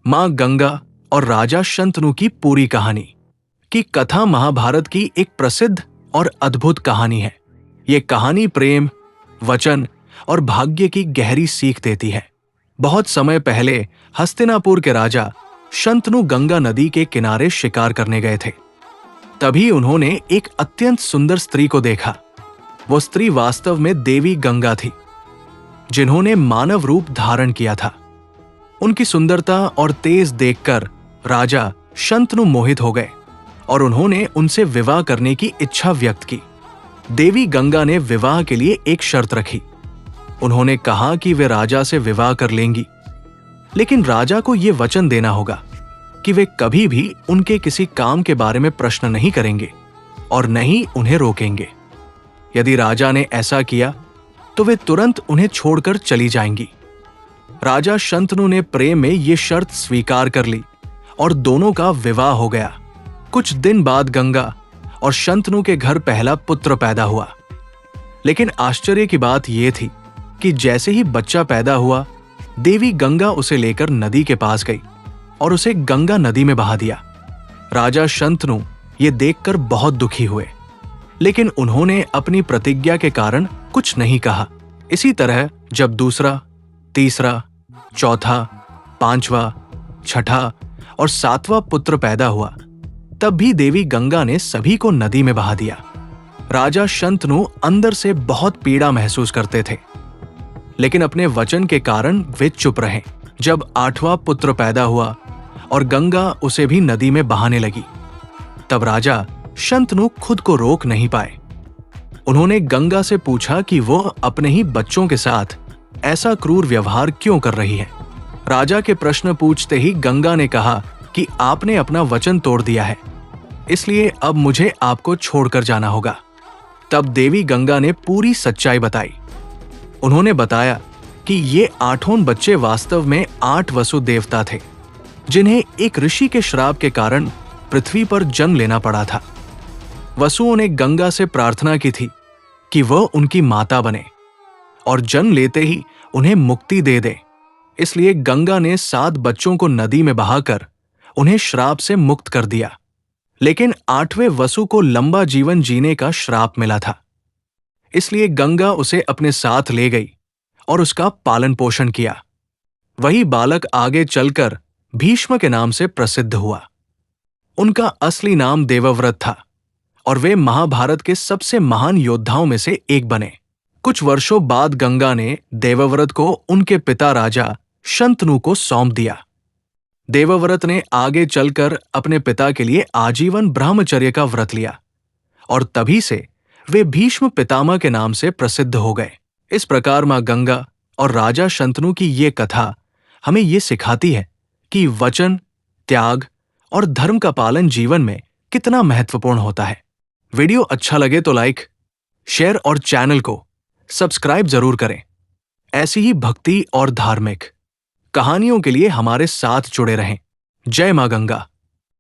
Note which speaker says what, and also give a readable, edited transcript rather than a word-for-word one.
Speaker 1: मां गंगा और राजा शंतनु की पूरी कहानी की कथा महाभारत की एक प्रसिद्ध और अद्भुत कहानी है। ये कहानी प्रेम, वचन और भाग्य की गहरी सीख देती है। बहुत समय पहले हस्तिनापुर के राजा शंतनु गंगा नदी के किनारे शिकार करने गए थे। तभी उन्होंने एक अत्यंत सुंदर स्त्री को देखा। वो स्त्री वास्तव में देवी गंगा थी, जिन्होंने मानव रूप धारण किया था। उनकी सुंदरता और तेज देखकर राजा शंतनु मोहित हो गए और उन्होंने उनसे विवाह करने की इच्छा व्यक्त की। देवी गंगा ने विवाह के लिए एक शर्त रखी। उन्होंने कहा कि वे राजा से विवाह कर लेंगी, लेकिन राजा को यह वचन देना होगा कि वे कभी भी उनके किसी काम के बारे में प्रश्न नहीं करेंगे और न ही उन्हें रोकेंगे। यदि राजा ने ऐसा किया तो वे तुरंत उन्हें छोड़कर चली जाएंगी। राजा शंतनु ने प्रेम में ये शर्त स्वीकार कर ली और दोनों का विवाह हो गया। कुछ दिन बाद गंगा और शंतनु के घर पहला पुत्र पैदा हुआ। लेकिन आश्चर्य की बात यह थी कि जैसे ही बच्चा पैदा हुआ, देवी गंगा उसे लेकर नदी के पास गई और उसे गंगा नदी में बहा दिया। राजा शंतनु ये देखकर बहुत दुखी हुए, लेकिन उन्होंने अपनी प्रतिज्ञा के कारण कुछ नहीं कहा। इसी तरह जब दूसरा, तीसरा, चौथा, पांचवा, छठा और सातवां पुत्र पैदा हुआ, तब भी देवी गंगा ने सभी को नदी में बहा दिया। राजा शंतनु अंदर से बहुत पीड़ा महसूस करते थे, लेकिन अपने वचन के कारण वे चुप रहे। जब आठवां पुत्र पैदा हुआ और गंगा उसे भी नदी में बहाने लगी, तब राजा शंतनु खुद को रोक नहीं पाए। उन्होंने गंगा से पूछा कि वो अपने ही बच्चों के साथ ऐसा क्रूर व्यवहार क्यों कर रही है। राजा के प्रश्न पूछते ही गंगा ने कहा कि आपने अपना वचन तोड़ दिया है, इसलिए अब मुझे आपको छोड़कर जाना होगा। तब देवी गंगा ने पूरी सच्चाई बताई। उन्होंने बताया कि ये आठों बच्चे वास्तव में 8 वसु देवता थे, जिन्हें एक ऋषि के श्राप के कारण पृथ्वी पर जन्म लेना पड़ा था। वसुओं ने गंगा से प्रार्थना की थी कि वह उनकी माता बने और जन्म लेते ही उन्हें मुक्ति दे दे। इसलिए गंगा ने 7 बच्चों को नदी में बहाकर उन्हें श्राप से मुक्त कर दिया। लेकिन 8वें वसु को लंबा जीवन जीने का श्राप मिला था, इसलिए गंगा उसे अपने साथ ले गई और उसका पालन पोषण किया। वही बालक आगे चलकर भीष्म के नाम से प्रसिद्ध हुआ। उनका असली नाम देवव्रत था और वे महाभारत के सबसे महान योद्धाओं में से एक बने। कुछ वर्षों बाद गंगा ने देवव्रत को उनके पिता राजा शंतनु को सौंप दिया। देवव्रत ने आगे चलकर अपने पिता के लिए आजीवन ब्रह्मचर्य का व्रत लिया और तभी से वे भीष्म पितामह के नाम से प्रसिद्ध हो गए। इस प्रकार मां गंगा और राजा शंतनु की ये कथा हमें ये सिखाती है कि वचन, त्याग और धर्म का पालन जीवन में कितना महत्वपूर्ण होता है। वीडियो अच्छा लगे तो लाइक, शेयर और चैनल को सब्सक्राइब जरूर करें। ऐसी ही भक्ति और धार्मिक कहानियों के लिए हमारे साथ जुड़े रहें। जय मां गंगा।